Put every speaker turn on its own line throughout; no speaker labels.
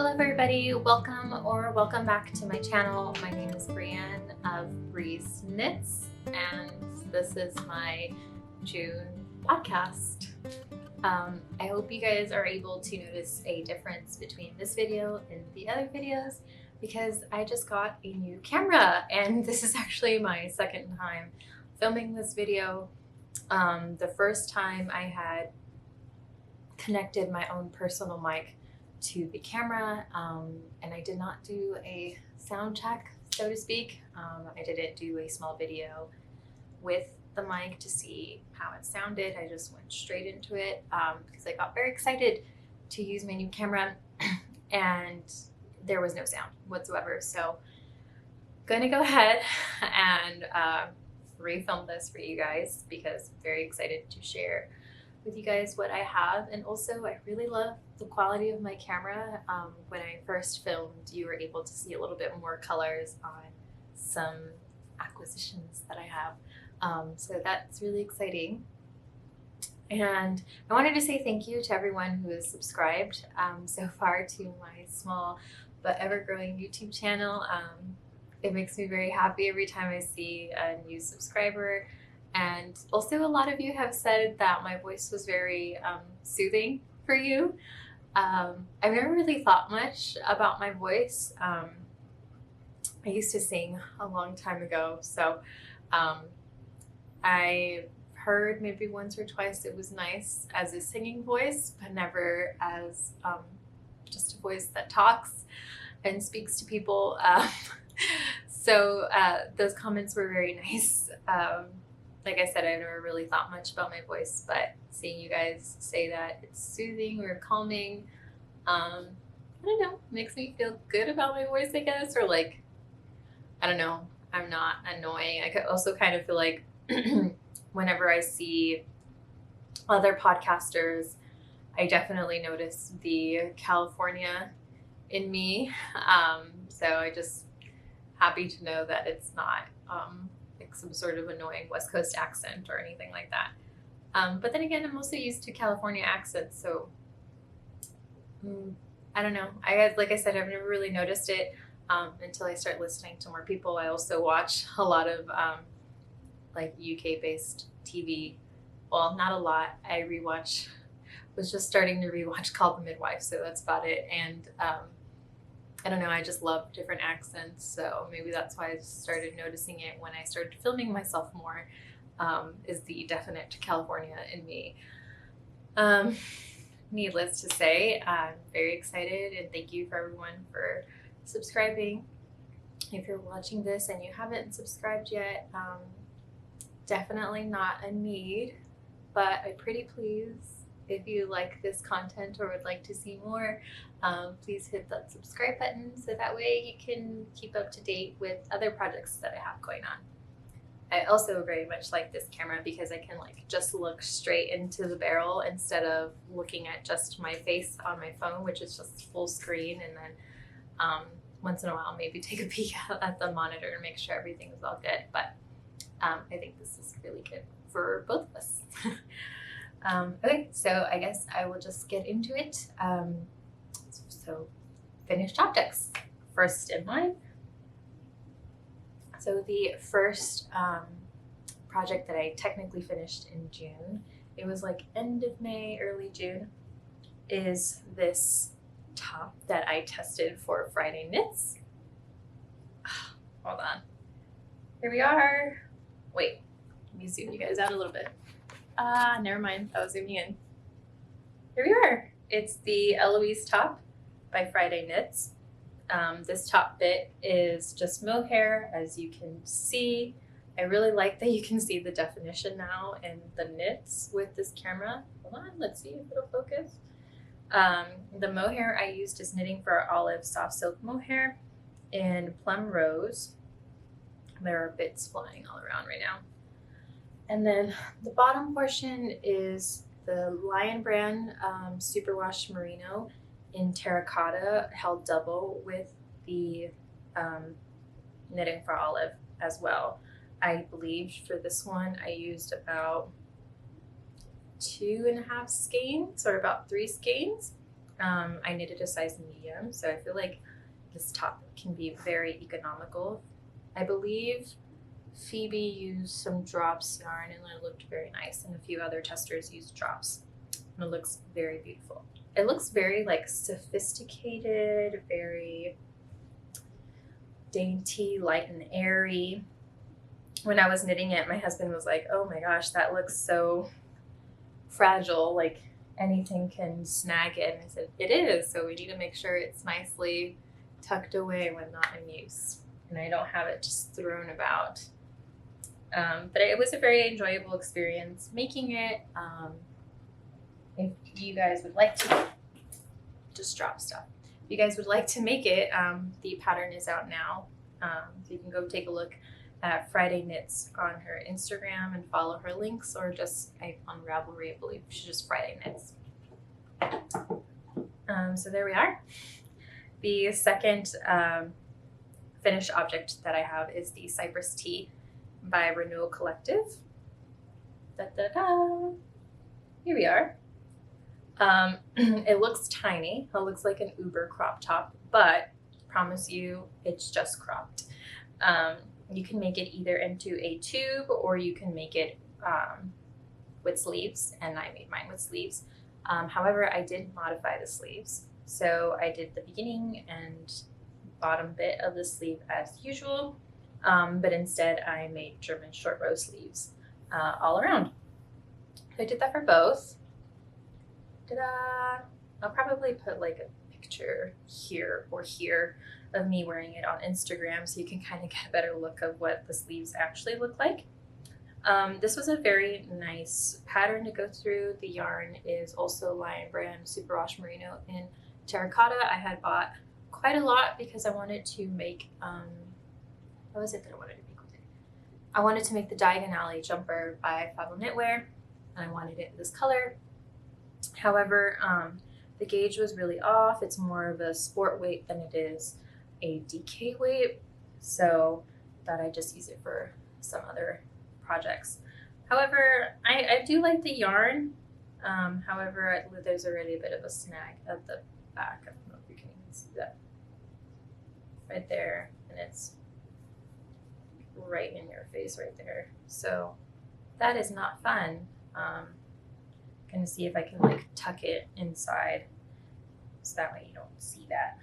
Hello everybody, welcome back to my channel. My name is Brienne of Breeze Knits and this is my June podcast. I hope you guys are able to notice a difference between this video and the other videos because I just got a new camera and this is actually my second time filming this video. The first time I had connected my own personal mic to the camera and I did not do a sound check, so to speak. I didn't do a small video with the mic to see how it sounded. I just went straight into it because I got very excited to use my new camera and there was no sound whatsoever. So I'm gonna go ahead and refilm this for you guys because I'm very excited to share with you guys what I have. And also I really love the quality of my camera. When I first filmed, you were able to see a little bit more colors on some acquisitions that I have. So that's really exciting. And I wanted to say thank you to everyone who has subscribed so far to my small but ever-growing YouTube channel. It makes me very happy every time I see a new subscriber. And also a lot of you have said that my voice was very soothing for you. I've never really thought much about my voice. I used to sing a long time ago, so I heard maybe once or twice it was nice as a singing voice, but never as just a voice that talks and speaks to people. So those comments were very nice. Like I said, I've never really thought much about my voice, but seeing you guys say that it's soothing or calming, I don't know, makes me feel good about my voice, I guess, or like, I don't know, I'm not annoying. I could also kind of feel like whenever I see other podcasters, I definitely notice the California in me. So I just happy to know that it's not like some sort of annoying West Coast accent or anything like that. But then again, I'm also used to California accents, so I don't know. Like I said, I've never really noticed it until I start listening to more people. I also watch a lot of like UK-based TV. Well, not a lot. I was just starting to rewatch Called the Midwife, so that's about it. And I don't know, I just love different accents, so maybe that's why I started noticing it when I started filming myself more, is the definite California in me. Needless to say, I'm very excited and thank you for everyone for subscribing. If you're watching this and you haven't subscribed yet, definitely not a need, but I'm pretty pleased. If you like this content or would like to see more, please hit that subscribe button so that way you can keep up to date with other projects that I have going on. I also very much like this camera because I can like just look straight into the barrel instead of looking at just my face on my phone, which is just full screen, and then once in a while maybe take a peek at the monitor and make sure everything is all good. But I think this is really good for both of us. Okay, so I guess I will just get into it. So finished objects, first in line. So the first project that I technically finished in June, it was like end of May, early June, is this top that I tested for Friday Knits. Hold on. Here we are. Wait, let me zoom you guys out a little bit. Never mind, I was zooming in. Here we are. It's the Eloise top by Friday Knits. This top bit is just mohair, as you can see. I really like that you can see the definition now in the knits with this camera. Hold on, let's see if it'll focus. The mohair I used is Knitting for Olive soft silk mohair in Plum Rose. There are bits flying all around right now. And then the bottom portion is the Lion Brand Superwash Merino in terracotta, held double with the Knitting for Olive as well. I believe for this one I used about 2.5 skeins or about 3 skeins. I knitted a size medium, so I feel like this top can be very economical. I believe Phoebe used some drops yarn and it looked very nice, and a few other testers used drops, and it looks very beautiful. It looks very like sophisticated, very dainty, light and airy. When I was knitting it, my husband was like, oh my gosh, that looks so fragile, like anything can snag it. And I said, it is, so we need to make sure it's nicely tucked away when not in use, and I don't have it just thrown about. But it was a very enjoyable experience making it. If you guys would like to just drop stuff, if you guys would like to make it, the pattern is out now, so you can go take a look at Friday Knits on her Instagram and follow her links, or just on Ravelry, I believe she's just Friday Knits. So there we are. The second finished object that I have is the Cypress Tee by Renewal Collective. Da, da, da. Here we are. It looks tiny. It looks like an Uber crop top, but promise you it's just cropped. You can make it either into a tube, or you can make it with sleeves, and I made mine with sleeves. However, I did modify the sleeves. So I did the beginning and bottom bit of the sleeve as usual, but instead I made German short row sleeves all around. I did that for both. Ta-da! I'll probably put like a picture here or here of me wearing it on Instagram, so you can kind of get a better look of what the sleeves actually look like. This was a very nice pattern to go through. The yarn is also Lion Brand Superwash Merino in terracotta. I had bought quite a lot because I wanted to make, what was it that I wanted to make with it? I wanted to make the Diagon Alley jumper by Fabo Knitwear, and I wanted it in this color. However, the gauge was really off. It's more of a sport weight than it is a DK weight, so I thought I'd just use it for some other projects. However, I do like the yarn. However, there's already a bit of a snag at the back. I don't know if you can even see that right there, and it's right in your face right there. So that is not fun. Gonna see if I can like tuck it inside so that way you don't see that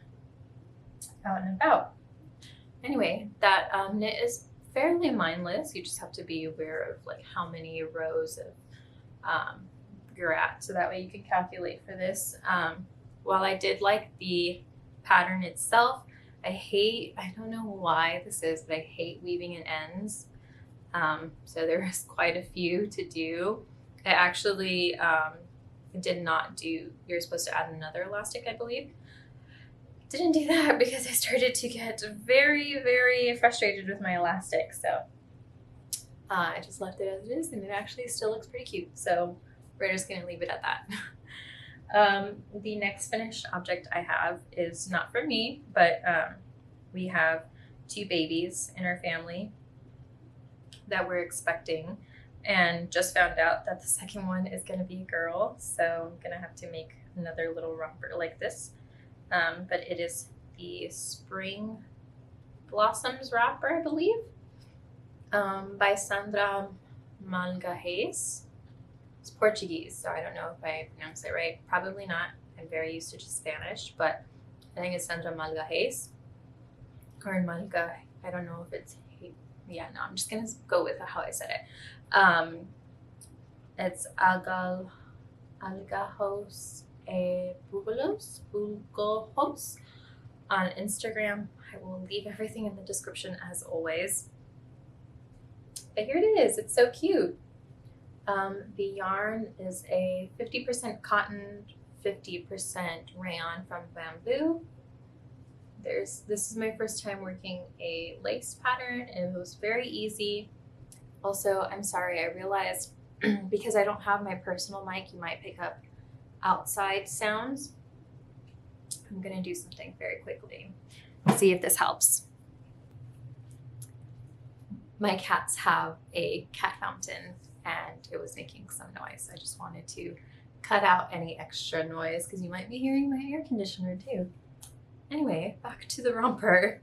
out and about. Anyway, that knit is fairly mindless. You just have to be aware of like how many rows of you're at, so that way you can calculate for this. While I did like the pattern itself, I don't know why this is, but I hate weaving in ends. So there's quite a few to do. I actually did not do, you're supposed to add another elastic, I believe. Didn't do that because I started to get very, very frustrated with my elastic. So I just left it as it is, and it actually still looks pretty cute. So we're just gonna leave it at that. The next finished object I have is not for me, but we have 2 babies in our family that we're expecting, and just found out that the second one is gonna be a girl. So I'm gonna have to make another little romper like this. But it is the Spring Blossoms wrapper, I believe, by Sandra Malgares. It's Portuguese, so I don't know if I pronounced it right. Probably not. I'm very used to just Spanish, but I think it's Sandra Malgares or Malga. I don't know if it's, yeah, no, I'm just gonna go with how I said it. It's Algajos Bulgojos on Instagram. I will leave everything in the description as always. But here it is. It's so cute. The yarn is a 50% cotton, 50% rayon from bamboo. This is my first time working a lace pattern, and it was very easy. Also, I'm sorry, I realized because I don't have my personal mic, you might pick up outside sounds. I'm gonna do something very quickly. See if this helps. My cats have a cat fountain and it was making some noise. I just wanted to cut out any extra noise because you might be hearing my air conditioner too. Anyway, back to the romper.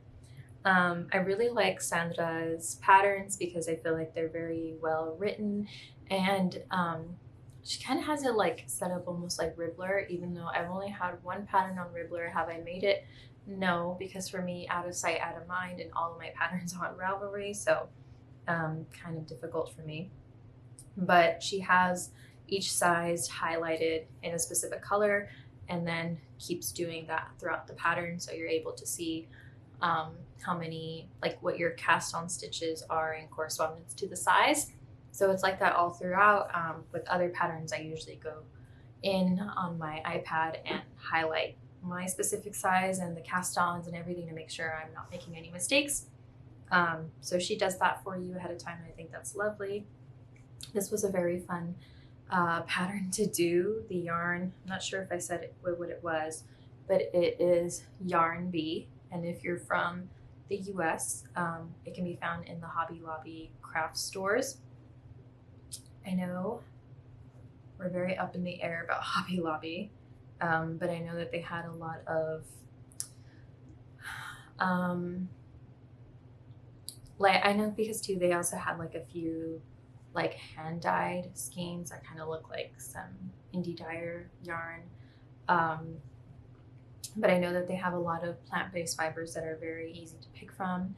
I really like Sandra's patterns because I feel like they're very well written, and she kind of has it like set up almost like Ribbler, even though I've only had one pattern on Ribbler. Have I made it? No, because for me, out of sight, out of mind, and all of my patterns are on Ravelry, so kind of difficult for me. But she has each size highlighted in a specific color and then keeps doing that throughout the pattern, so you're able to see how many, like what your cast on stitches are in correspondence to the size. So it's like that all throughout. With other patterns, I usually go in on my iPad and highlight my specific size and the cast ons and everything to make sure I'm not making any mistakes. So she does that for you ahead of time, and I think that's lovely. This was a very fun pattern to do. The yarn, I'm not sure if I said what it was, but it is Yarn Bee. And if you're from the US, it can be found in the Hobby Lobby craft stores. I know we're very up in the air about Hobby Lobby, but I know that they had a lot of like, I know because too they also had like a few like hand dyed skeins that kind of look like some indie dyer yarn. But I know that they have a lot of plant-based fibers that are very easy to pick from,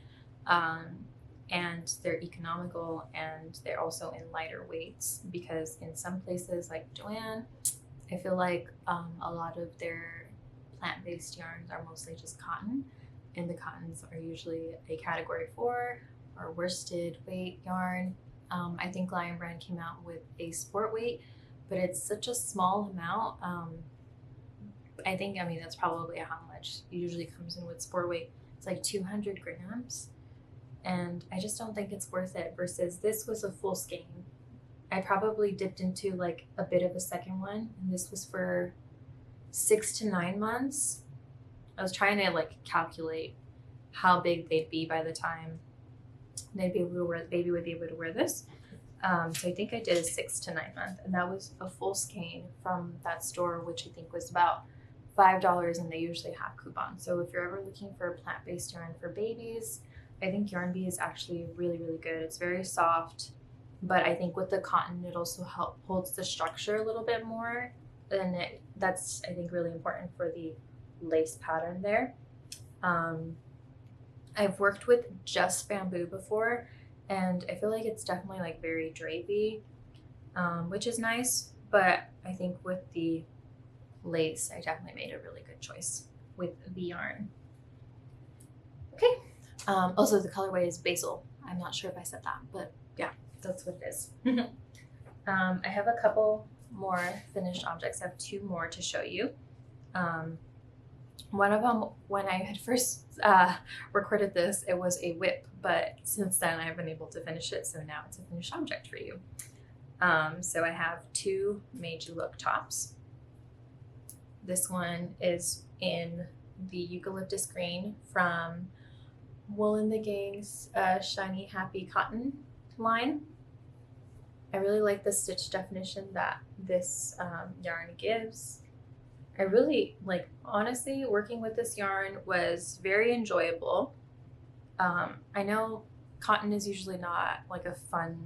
and they're economical, and they're also in lighter weights, because in some places like Joann, I feel like a lot of their plant-based yarns are mostly just cotton, and the cottons are usually a category 4 or worsted weight yarn. I think Lion Brand came out with a sport weight, but it's such a small amount. I mean, that's probably how much it usually comes in with sport weight. It's like 200 grams. And I just don't think it's worth it, versus this was a full skein. I probably dipped into like a bit of a second one, and this was for 6 to 9 months. I was trying to like calculate how big they'd be by the time they'd be able to wear, the baby would be able to wear this. So I think I did a 6 to 9 month, and that was a full skein from that store, which I think was about $5, and they usually have coupons. So if you're ever looking for a plant-based yarn for babies, I think Yarn Bee is actually really, really good. It's very soft, but I think with the cotton, it also holds the structure a little bit more, and that's, I think, really important for the lace pattern there. I've worked with just bamboo before, and I feel like it's definitely like very drapey, which is nice, but I think with the lace, I definitely made a really good choice with the yarn. Okay. Also, the colorway is basil. I'm not sure if I said that, but yeah, that's what it is. I have a couple more finished objects. I have 2 more to show you. One of them, when I had first recorded this, it was a whip, but since then I've been able to finish it, so now it's a finished object for you. So I have 2 Made You Look tops. This one is in the eucalyptus green from Wool and the Gang's Shiny Happy Cotton line. I really like the stitch definition that this yarn gives. I really like, honestly, working with this yarn was very enjoyable. I know cotton is usually not like a fun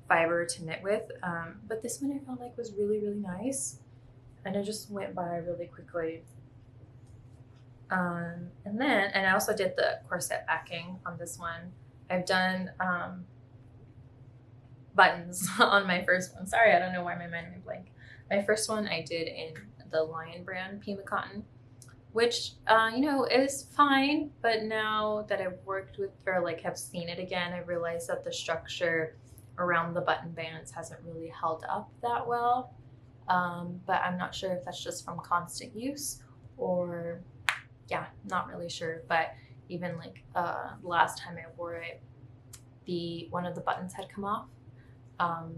fiber to knit with, but this one I felt like was really, really nice, and it just went by really quickly. And I also did the corset backing on this one. I've done buttons on my first one. Sorry, I don't know why my mind went blank. My first one I did in the Lion Brand Pima cotton, which is fine, but now that I've worked with, or like have seen it again, I realized that the structure around the button bands hasn't really held up that well. But I'm not sure if that's just from constant use, or not really sure. But even like last time I wore it, one of the buttons had come off.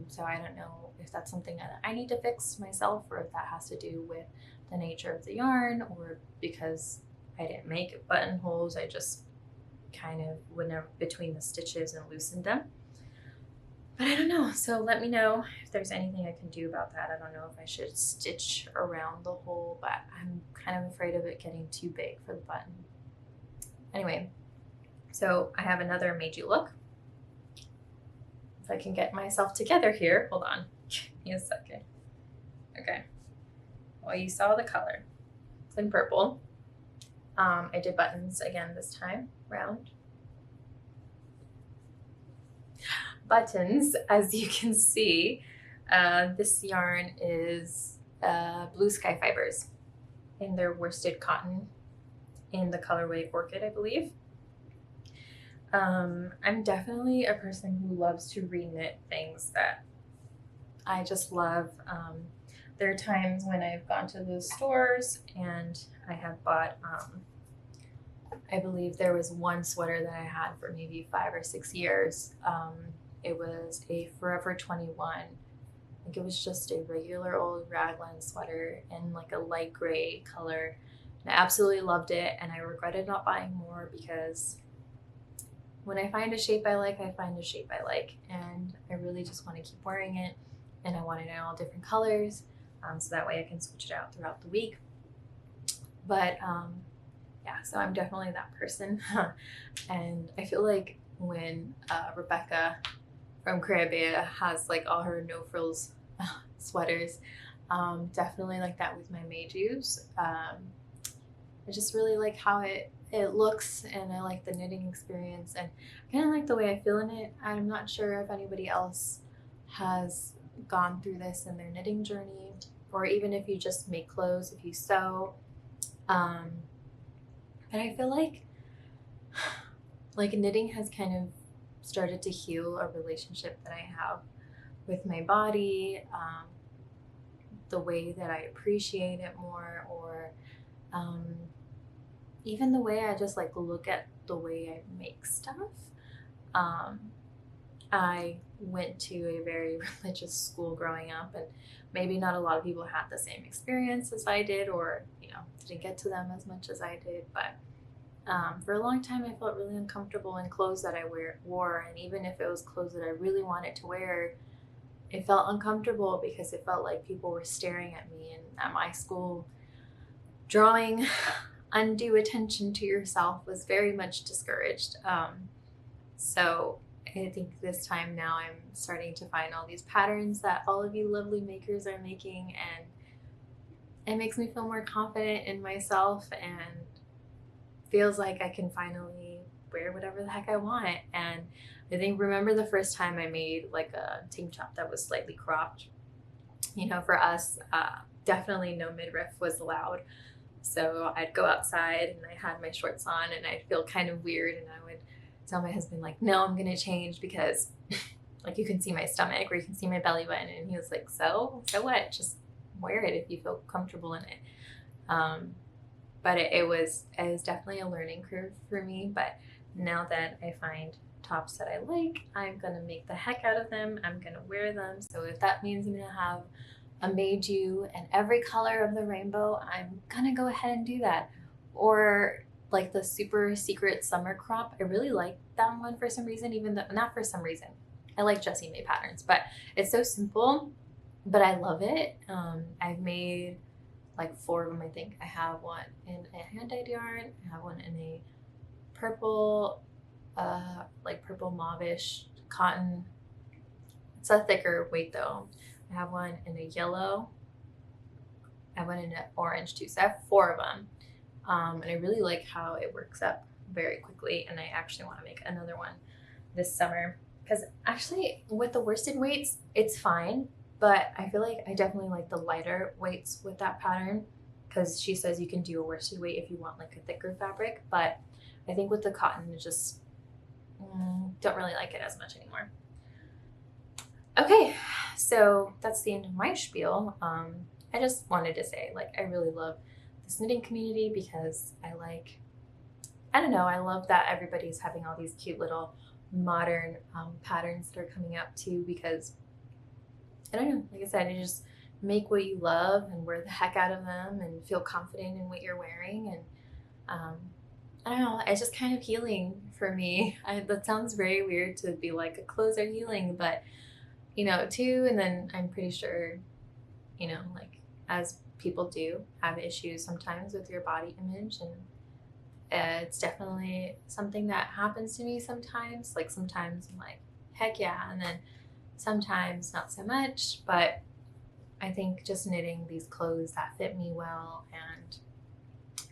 So I don't know if that's something that I need to fix myself, or if that has to do with the nature of the yarn, or because I didn't make buttonholes, I just kind of went between the stitches and loosened them. But I don't know. So let me know if there's anything I can do about that. I don't know if I should stitch around the hole, but I'm kind of afraid of it getting too big for the button. Anyway, so I have another made you look. If I can get myself together here. Hold on. Give me a second. Okay. Well, you saw the color. It's in purple. I did buttons again this time, round. Buttons, as you can see, this yarn is Blue Sky Fibers, and they're worsted cotton in the colorway Orchid, I believe. I'm definitely a person who loves to reknit things that I just love. There are times when I've gone to those stores and I have bought, I believe there was one sweater that I had for maybe 5 or 6 years. It was a Forever 21. I think it was just a regular old raglan sweater in like a light gray color. And I absolutely loved it, and I regretted not buying more because when I find a shape I like, I find a shape I like, and I really just want to keep wearing it, and I want it in all different colors, so that way I can switch it out throughout the week. But yeah, so I'm definitely that person. And I feel like when Rebecca from Caribbean has like all her no frills sweaters, definitely like that with my Meijus. I just really like how it looks, and I like the knitting experience, and I kind of like the way I feel in it. I'm not sure if anybody else has gone through this in their knitting journey, or even if you just make clothes, if you sew. But I feel like knitting has kind of started to heal a relationship that I have with my body, the way that I appreciate it more, or even the way I just like look at the way I make stuff. I went to a very religious school growing up, and maybe not a lot of people had the same experience as I did, or didn't get to them as much as I did. But for a long time, I felt really uncomfortable in clothes that I wore, and even if it was clothes that I really wanted to wear, it felt uncomfortable because it felt like people were staring at me. And at my school, drawing undue attention to yourself was very much discouraged. So I think this time now I'm starting to find all these patterns that all of you lovely makers are making, and it makes me feel more confident in myself and feels like I can finally wear whatever the heck I want. And I think, remember the first time I made like a tank top that was slightly cropped? For us, definitely no midriff was allowed. So I'd go outside and I had my shorts on and I'd feel kind of weird, and I would tell my husband like, no, I'm gonna change because like you can see my stomach or you can see my belly button. And he was like, so what? Just wear it if you feel comfortable in it. But it was definitely a learning curve for me. But now that I find tops that I like, I'm gonna make the heck out of them. I'm gonna wear them. So if that means I'm gonna have a Meiju and every color of the rainbow, I'm gonna go ahead and do that. Or like the super secret summer crop, I really like that one for some reason, even though not for some reason. I like Jessie May patterns, but it's so simple, but I love it. I've made like 4 of them, I think. I have one in a hand-dyed yarn. I have one in a purple, like purple mauve-ish cotton. It's a thicker weight though. I have one in a yellow. I have one in an orange too. So I have 4 of them. And I really like how it works up very quickly. And I actually want to make another one this summer, because actually with the worsted weights, it's fine. But I feel like I definitely like the lighter weights with that pattern, because she says you can do a worsted weight if you want like a thicker fabric. But I think with the cotton, it just don't really like it as much anymore. Okay, so that's the end of my spiel. I just wanted to say, like, I really love this knitting community because I don't know, I love that everybody's having all these cute little modern patterns that are coming up too, because I don't know, like I said, you just make what you love and wear the heck out of them and feel confident in what you're wearing. And I don't know, it's just kind of healing for me. That sounds very weird to be like, clothes are healing, but too. And then I'm pretty sure, like as people do have issues sometimes with your body image, and it's definitely something that happens to me sometimes. Like sometimes I'm like, heck yeah, and then sometimes not so much. But I think just knitting these clothes that fit me well and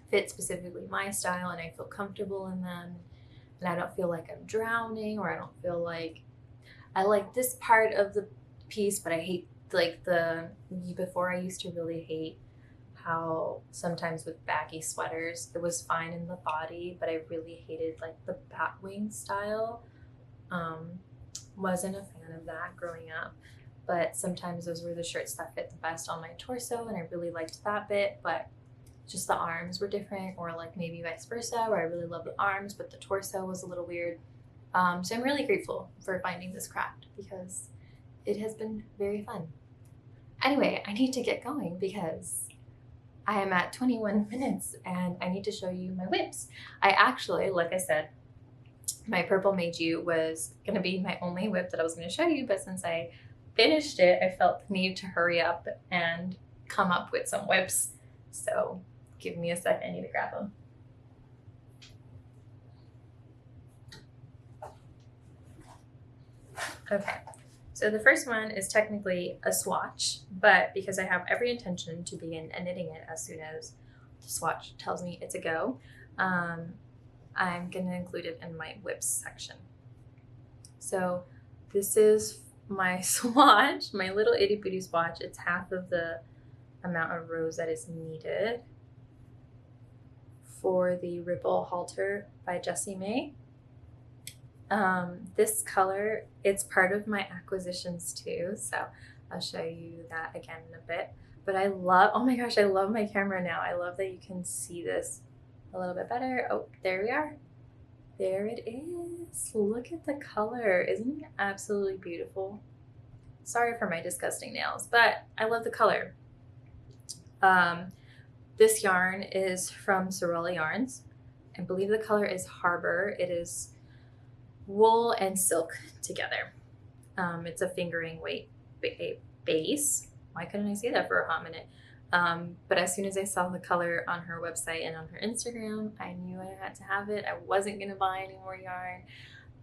fit specifically my style, and I feel comfortable in them, and I don't feel like I'm drowning, or I don't feel like I like this part of the piece, but I hate like before I used to really hate how sometimes with baggy sweaters it was fine in the body, but I really hated like the bat wing style. Um, wasn't a fan of that growing up, but sometimes those were the shirts that fit the best on my torso, and I really liked that bit, but just the arms were different, or like maybe vice versa, where I really love the arms, but the torso was a little weird. So I'm really grateful for finding this craft because it has been very fun. Anyway, I need to get going because I am at 21 minutes and I need to show you my whips. I actually, like I said, my purple Meiju was going to be my only whip that I was going to show you, but since I finished it, I felt the need to hurry up and come up with some whips. So give me a second, I need to grab them. Okay, so the first one is technically a swatch, but because I have every intention to begin knitting it as soon as the swatch tells me it's a go, I'm going to include it in my whips section. So this is my swatch, my little itty bitty swatch. It's half of the amount of rows that is needed for the Ripple Halter by Jessie May. This color, it's part of my acquisitions too, so I'll show you that again in a bit. But I love, oh my gosh, I love my camera now. I love that you can see this a little bit better. Oh, there we are. There it is. Look at the color. Isn't it absolutely beautiful? Sorry for my disgusting nails, but I love the color. This yarn is from Sorella Yarns. I believe the color is Harbor. It is wool and silk together. It's a fingering weight base. Why couldn't I say that for a hot minute? But as soon as I saw the color on her website and on her Instagram, I knew I had to have it. I wasn't going to buy any more yarn.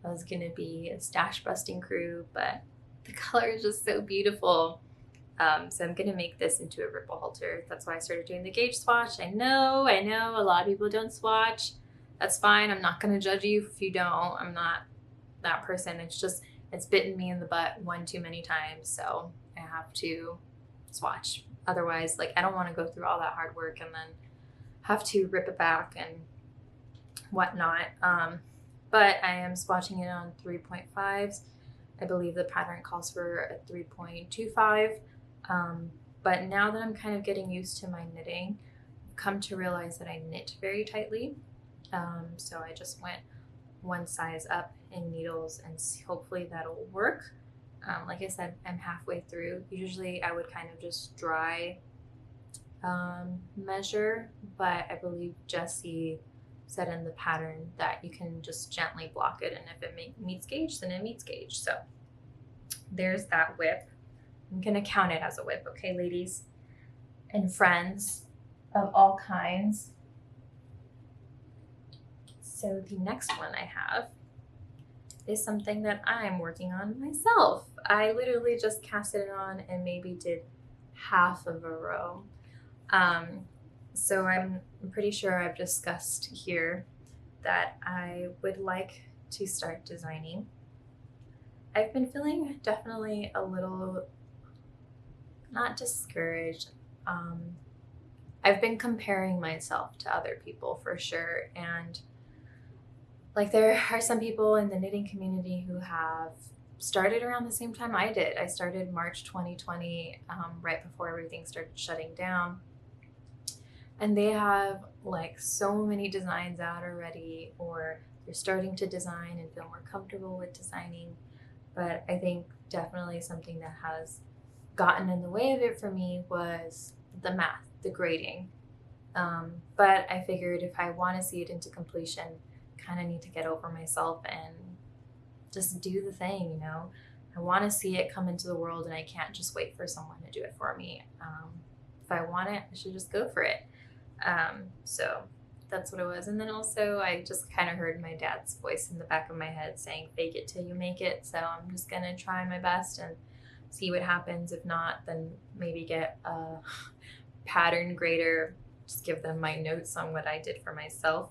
I was going to be a stash busting crew, but the color is just so beautiful. So I'm going to make this into a ripple halter. That's why I started doing the gauge swatch. I know, a lot of people don't swatch. That's fine. I'm not going to judge you if you don't. I'm not that person. It's just, it's bitten me in the butt one too many times. So I have to swatch. Otherwise, like, I don't want to go through all that hard work and then have to rip it back and whatnot. But I am swatching it on 3.5s. I believe the pattern calls for a 3.25. But now that I'm kind of getting used to my knitting, I've come to realize that I knit very tightly. So I just went one size up in needles, and hopefully that'll work. Like I said, I'm halfway through. Usually I would kind of just dry measure, but I believe Jessie said in the pattern that you can just gently block it, and if it meets gauge, then it meets gauge. So there's that whip. I'm gonna count it as a whip, okay, ladies and friends of all kinds. So the next one I have is something that I'm working on myself. I literally just cast it on and maybe did half of a row. So I'm pretty sure I've discussed here that I would like to start designing. I've been feeling definitely a little, not discouraged. I've been comparing myself to other people for sure. And like, there are some people in the knitting community who have started around the same time I did. I started March 2020, right before everything started shutting down. And they have like so many designs out already, or they're starting to design and feel more comfortable with designing. But I think definitely something that has gotten in the way of it for me was the math, the grading. But I figured if I want to see it into completion, kind of need to get over myself and just do the thing, you know. I want to see it come into the world, and I can't just wait for someone to do it for me. If I want it, I should just go for it. So that's what it was. And then also I just kind of heard my dad's voice in the back of my head saying, fake it till you make it. So I'm just going to try my best and see what happens. If not, then maybe get a pattern grader, just give them my notes on what I did for myself.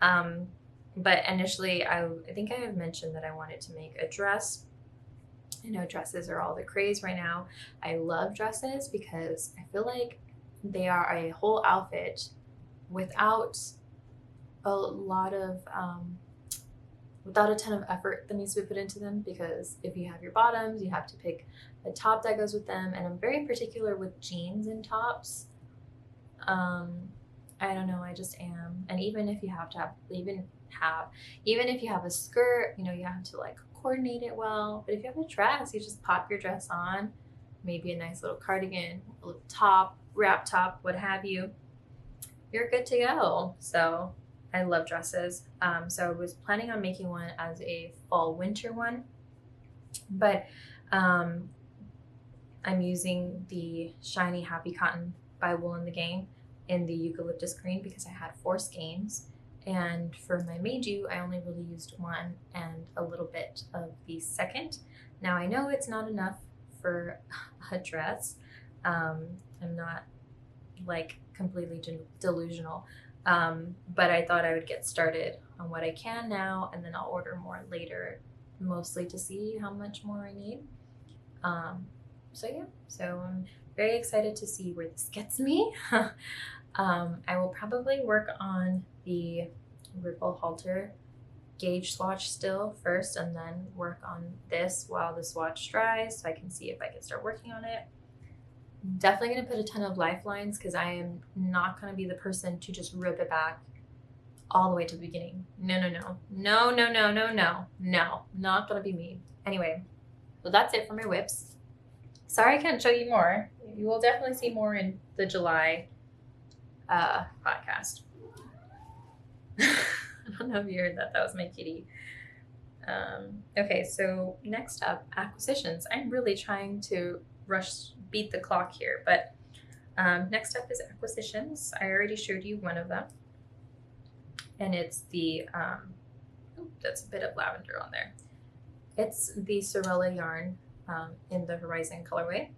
But initially, I think I have mentioned that I wanted to make a dress. I know dresses are all the craze right now. I love dresses because I feel like they are a whole outfit without a lot of without a ton of effort that needs to be put into them, because if you have your bottoms, you have to pick a top that goes with them, and I'm very particular with jeans and tops. I don't know, I just am. And even if you have to have even if you have a skirt, you know, you have to like coordinate it well. But if you have a dress, you just pop your dress on, maybe a nice little cardigan, a little top, wrap top, what have you, you're good to go. So I love dresses. So I was planning on making one as a fall winter one, but I'm using the shiny Happy Cotton by Wool and the Gang in the eucalyptus green because I had 4 skeins. And for my Meiju, I only really used 1 and a little bit of the second. Now I know it's not enough for a dress. I'm not like completely delusional, but I thought I would get started on what I can now, and then I'll order more later, mostly to see how much more I need. So yeah, so I'm very excited to see where this gets me. I will probably work on the ripple halter gauge swatch still first, and then work on this while the swatch dries so I can see if I can start working on it. Definitely going to put a ton of lifelines because I am not going to be the person to just rip it back all the way to the beginning. No, not going to be me. Anyway, well, that's it for my whips. Sorry I can't show you more. You will definitely see more in the July podcast. I don't know if you heard that. That was my kitty. Okay, so next up, acquisitions. I'm really trying to beat the clock here, but next up is acquisitions. I already showed you one of them, and it's the that's a bit of lavender on there. It's the Sorella yarn in the Horizon colorway.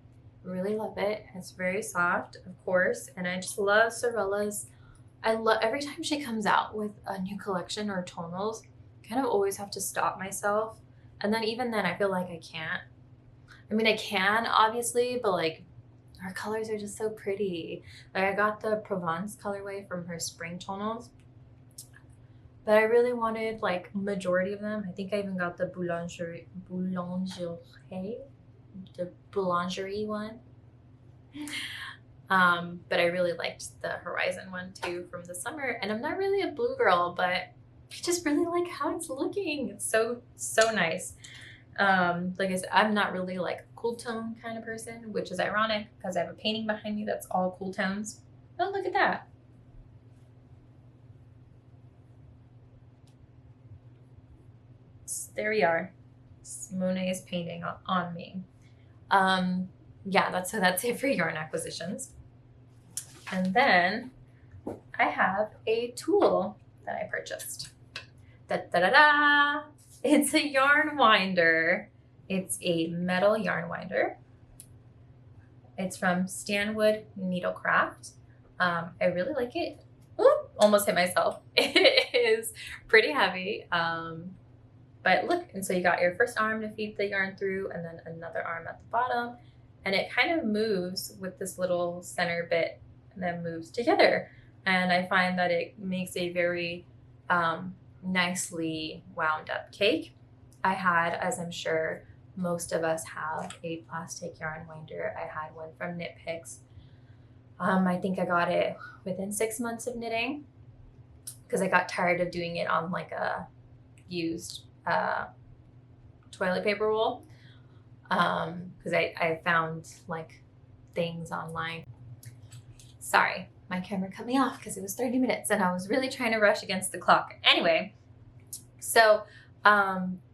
Really love it. It's very soft, of course, and I just love Sorella's. I love every time she comes out with a new collection or tonals, kind of always have to stop myself, and then even then I feel like I can't. I mean, I can obviously, but like her colors are just so pretty. Like I got the Provence colorway from her spring tonals, but I really wanted like majority of them. I think I even got the boulangerie one. But I really liked the Horizon one too from the summer. And I'm not really a blue girl, but I just really like how it's looking. It's so nice. Like I said, I'm not really like a cool tone kind of person, which is ironic because I have a painting behind me that's all cool tones. Oh, look at that. There we are. Monet's painting on me. Yeah, that's it for yarn acquisitions. And then I have a tool that I purchased. Da-da-da-da! It's a yarn winder. It's a metal yarn winder. It's from Stanwood Needlecraft. I really like it. Ooh, almost hit myself. It is pretty heavy. But look, and so you got your first arm to feed the yarn through, and then another arm at the bottom. And it kind of moves with this little center bit that moves together. And I find that it makes a very nicely wound up cake. I had, as I'm sure most of us have, a plastic yarn winder. I had one from Knit Picks. I think I got it within 6 months of knitting because I got tired of doing it on like a used toilet paper roll. Because I found like things online. Sorry, my camera cut me off because it was 30 minutes and I was really trying to rush against the clock. Anyway, so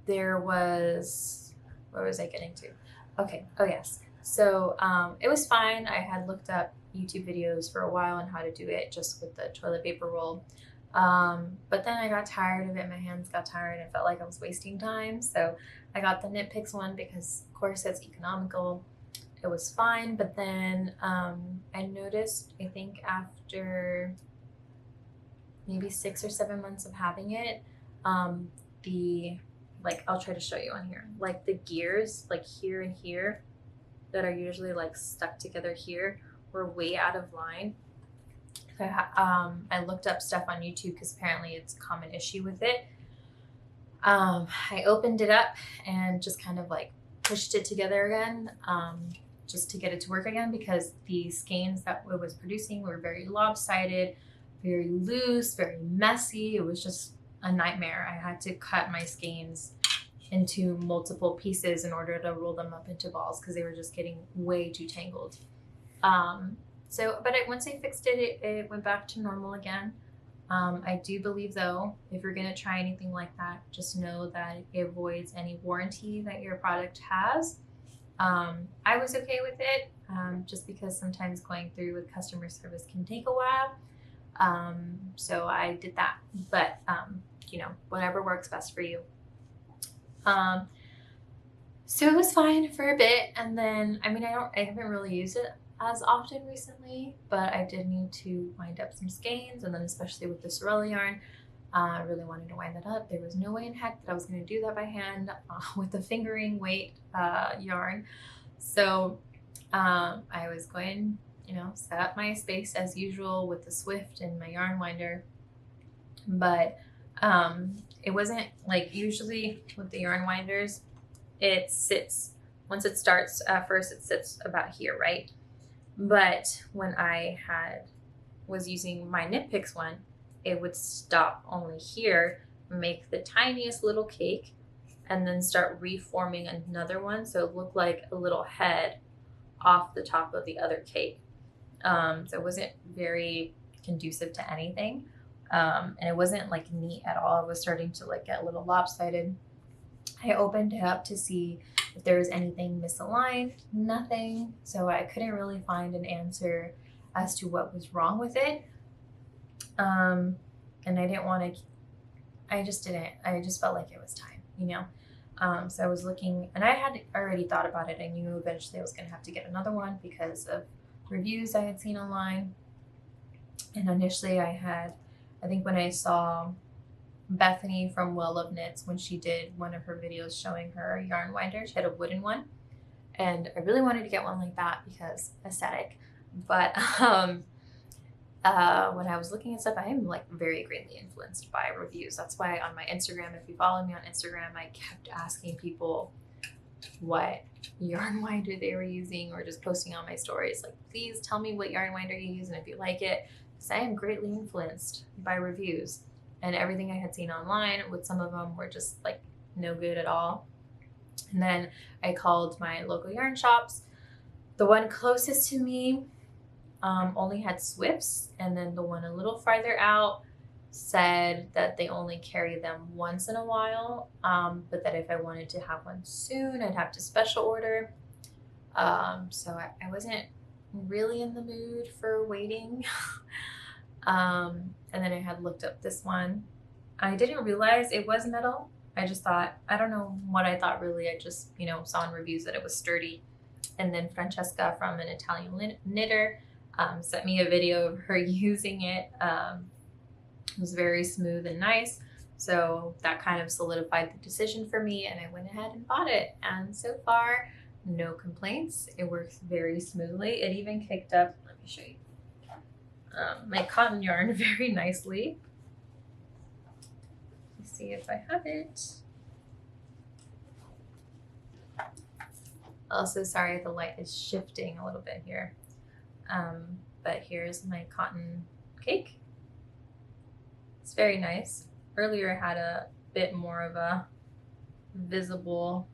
there was, where was I getting to? Okay, oh yes. So it was fine. I had looked up YouTube videos for a while on how to do it just with the toilet paper roll. But then I got tired of it. My hands got tired. I felt like I was wasting time. So I got the Knit Picks one because, of course, it's economical. It was fine. But then I noticed, I think after maybe 6 or 7 months of having it, like, I'll try to show you on here, like the gears, like here and here, that are usually like stuck together here, were way out of line. I looked up stuff on YouTube because apparently it's a common issue with it. I opened it up and just kind of like pushed it together again, just to get it to work again, because the skeins that it was producing were very lopsided, very loose, very messy. It was just a nightmare. I had to cut my skeins into multiple pieces in order to roll them up into balls because they were just getting way too tangled. But once I fixed it, it went back to normal again. I do believe, though, if you're going to try anything like that, just know that it avoids any warranty that your product has. I was okay with it, just because sometimes going through with customer service can take a while. So I did that, but whatever works best for you. So it was fine for a bit, and then I haven't really used it as often recently, but I did need to wind up some skeins, and then especially with the Sorella yarn, I really wanted to wind that up. There was no way in heck that I was going to do that by hand with the fingering weight yarn. So I was going, set up my space as usual with the Swift and my yarn winder, but it wasn't like, usually with the yarn winders, it sits, once it starts, first it sits about here, right? But when I was using my Knit Picks one, it would stop only here, make the tiniest little cake, and then start reforming another one, so it looked like a little head off the top of the other cake. So it wasn't very conducive to anything, and it wasn't like neat at all. It was starting to like get a little lopsided. I opened it up to see if there was anything misaligned. Nothing. So I couldn't really find an answer as to what was wrong with it. And I didn't want to, I just felt like it was time, so I was looking, and I had already thought about it. I knew eventually I was going to have to get another one because of reviews I had seen online. And initially I think when I saw Bethany from Well of Knits, when she did one of her videos showing her yarn winder, she had a wooden one, and I really wanted to get one like that because aesthetic. But when I was looking at stuff, I am like very greatly influenced by reviews. That's why on my Instagram, if you follow me on Instagram, I kept asking people what yarn winder they were using, or just posting on my stories like, please tell me what yarn winder you use and if you like it, because I am greatly influenced by reviews. And everything I had seen online, with some of them, were just like no good at all. And then I called my local yarn shops. The one closest to me only had Swifts, and then the one a little farther out said that they only carry them once in a while, but that if I wanted to have one soon, I'd have to special order. So I wasn't really in the mood for waiting. And then I had looked up this one. I didn't realize it was metal. I just thought, I don't know what I thought really. I just, saw in reviews that it was sturdy. And then Francesca from an Italian knitter sent me a video of her using it. It was very smooth and nice. So that kind of solidified the decision for me, and I went ahead and bought it. And so far, no complaints. It works very smoothly. It even kicked up, let me show you, my cotton yarn very nicely. Let's see if I have it. Also, sorry, the light is shifting a little bit here. But here's my cotton cake. It's very nice. Earlier I had a bit more of a visible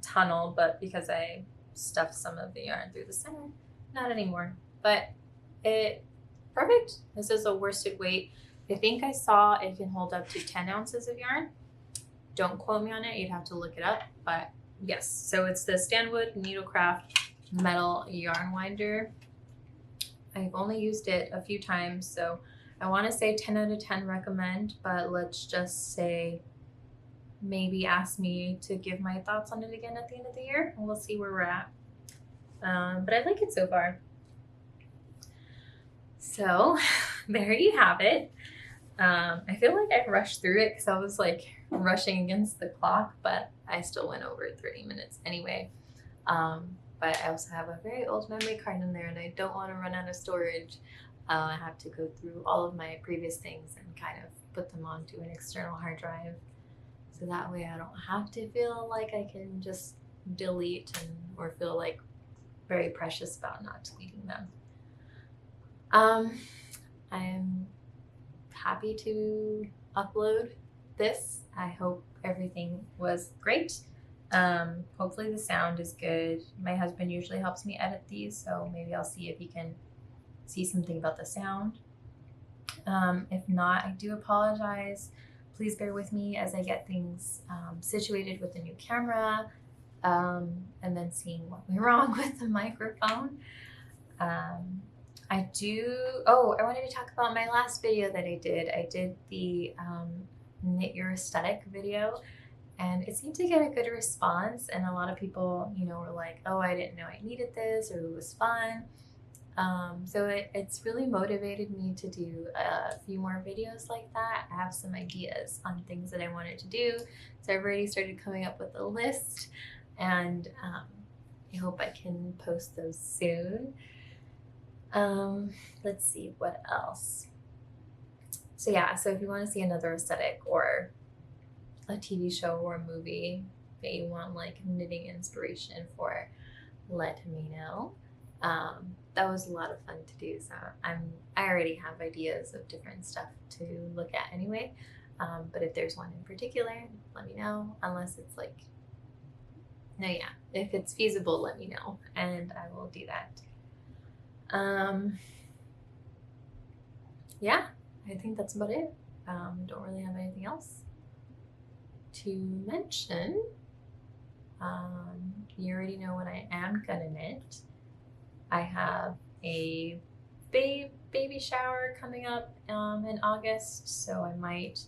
tunnel, but because I stuffed some of the yarn through the center, not anymore. But it perfect. This is a worsted weight. I think I saw it can hold up to 10 ounces of yarn. Don't quote me on it, you'd have to look it up, but yes. So it's the Stanwood Needlecraft metal yarn winder. I've only used it a few times, so I want to say 10 out of 10 recommend, but let's just say maybe ask me to give my thoughts on it again at the end of the year, and we'll see where we're at. But I like it so far. So there you have it. I feel like I rushed through it because I was like rushing against the clock, but I still went over 30 minutes anyway. But I also have a very old memory card in there, and I don't want to run out of storage. I have to go through all of my previous things and kind of put them onto an external hard drive. So that way I don't have to feel like I can just delete or feel like very precious about not deleting them. I'm happy to upload this. I hope everything was great. Hopefully the sound is good. My husband usually helps me edit these, so maybe I'll see if he can see something about the sound. If not, I do apologize. Please bear with me as I get things situated with the new camera, and then seeing what went wrong with the microphone. I wanted to talk about my last video that I did. I did the Knit Your Aesthetic video, and it seemed to get a good response, and a lot of people, were like, oh, I didn't know I needed this, or it was fun. So it's really motivated me to do a few more videos like that. I have some ideas on things that I wanted to do, so I've already started coming up with a list, and I hope I can post those soon. Let's see what else. So yeah, so if you want to see another aesthetic or a TV show or a movie that you want like knitting inspiration for, let me know. That was a lot of fun to do, so I already have ideas of different stuff to look at anyway, but if there's one in particular, let me know. Unless it's like, if it's feasible, let me know and I will do that. Yeah, I think that's about it. Don't really have anything else to mention. You already know when I am gonna knit. I have a baby shower coming up in August, so I might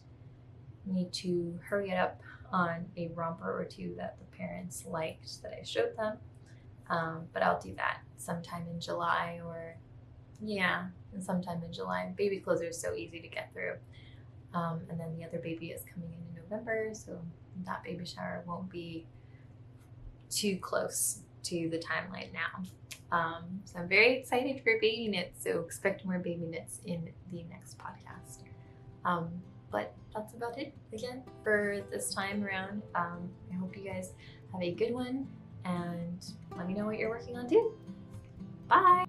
need to hurry it up on a romper or two that the parents liked that I showed them. But I'll do that sometime in July, sometime in July. Baby clothes are so easy to get through. And then the other baby is coming in November, so that baby shower won't be too close to the timeline now. So I'm very excited for baby knits, so expect more baby knits in the next podcast. But that's about it again for this time around. I hope you guys have a good one, and let me know what you're working on too. Bye!